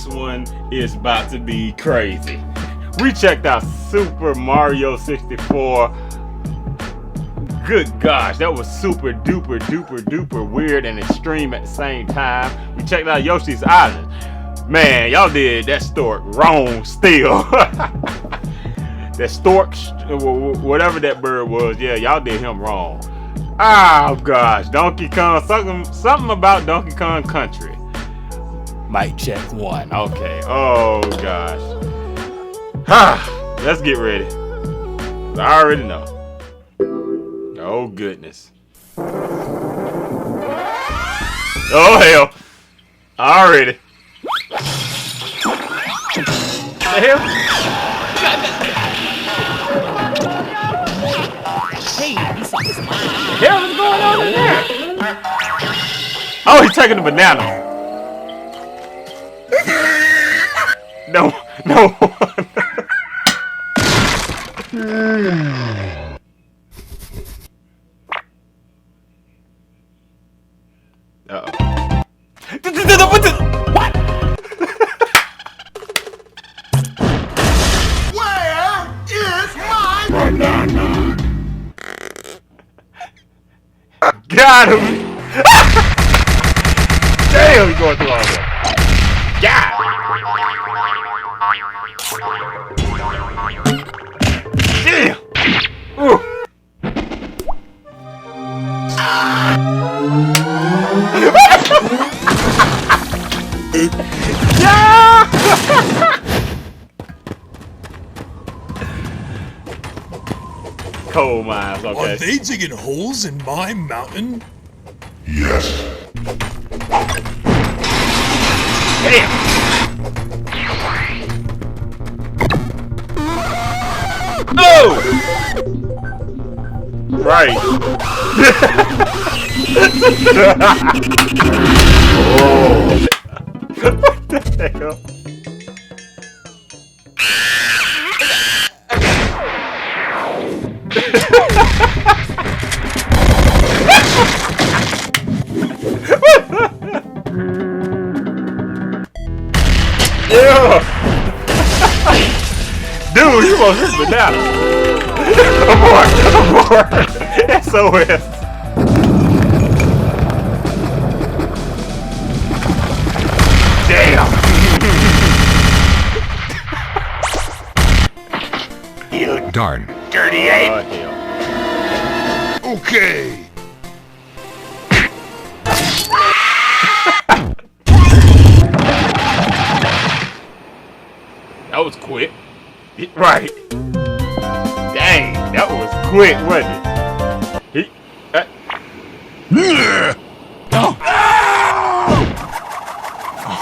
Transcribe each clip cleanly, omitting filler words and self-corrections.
next one is about to be crazy. We checked out Super Mario 64. Good gosh, that was super duper duper duper weird and extreme at the same time. We checked out Yoshi's Island. Man, y'all did that stork wrong still. That stork, whatever that bird was, yeah, y'all did him wrong. Oh gosh, Donkey Kong, something about Donkey Kong Country. Mic check 1. Okay. Oh gosh. Let's get ready. I already know. Oh goodness. Oh hell. Already. The hell? Hey, this is mine. What the hell is going on in there? Oh, he's taking the banana. No. Uh-oh. What? Where is my banana? Got him! Damn, he's going through all that. Yeah! Damn! Ooh. Yeah! Coal mines, okay. Are they digging holes in my mountain? Yes. Damn! Oh! Right. Oh. What the hell? Yeah. Dude, you almost hit the banana. Abort! SOS. Damn. You Darn. dirty ape. Okay. That was quick. Right. Dang, that was quick, wasn't it?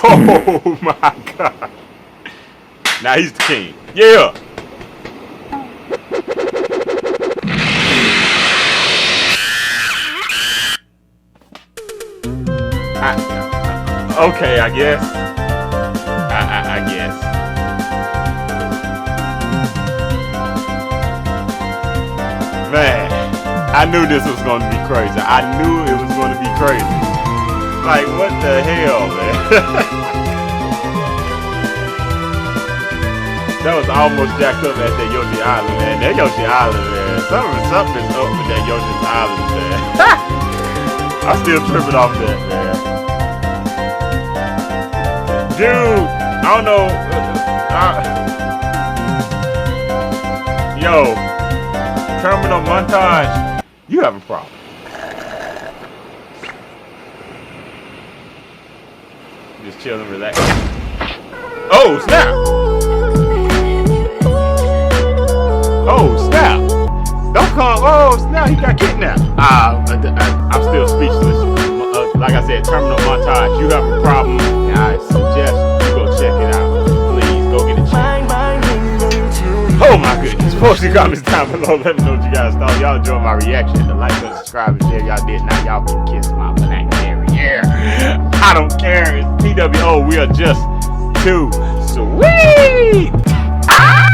Oh my god. Now he's the king. Yeah. Okay, I guess. I guess. Man, I knew this was going to be crazy. I knew it was going to be crazy. Like, what the hell, man? That was almost jacked up at that Yoshi Island, man. That Yoshi Island, man. Something's up with that Yoshi's Island, man. I'm still tripping off that, man. Dude, I don't know. Yo, terminal montage. You have a problem. Just chilling, relaxing. Oh, snap! Oh, snap! Don't come. Oh, snap! He got kidnapped. I'm still speechless. Like I said, terminal montage. You have a problem, and I suggest you go check it out. Please go get it checked. Oh my goodness! Post your comments down below. Let me know what you guys thought. Y'all enjoyed my reaction. The like, subscribe, and share. Y'all did not. Y'all can kiss my blackberry. Yeah. I don't care. It's PWO. We are just too sweet. Ah!